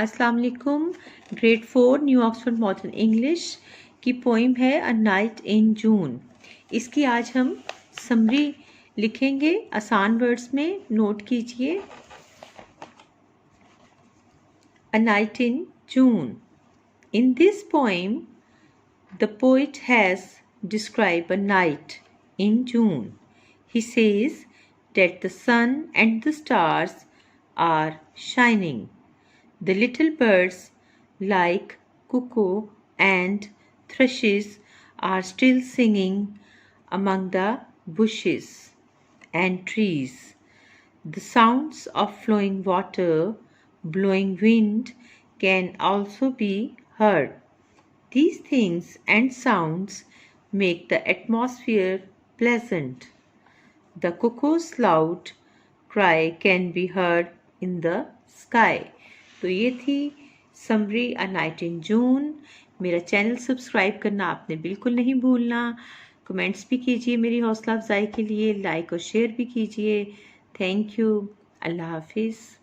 अस्सलाम वालेकुम। Grade 4 new Oxford modern English की पोइम है अ नाइट इन जून। इसकी आज हम समरी लिखेंगे आसान वर्ड्स में, नोट कीजिए। A night in June. In this poem the poet has described a night in June. He says that the sun and the stars are shining. The little birds like cuckoo and thrushes are still singing among the bushes and trees. The sounds of flowing water, blowing wind can also be heard. These things and sounds make the atmosphere pleasant. The cuckoo's loud cry can be heard in the sky. तो ये थी summary a night in जून। मेरा channel subscribe करना आपने बिल्कुल नहीं भूलना। Comments भी कीजिए मेरी हौसला अफजाई के लिए, लाइक और शेयर भी कीजिए। Thank you. अल्लाह हाफिज़।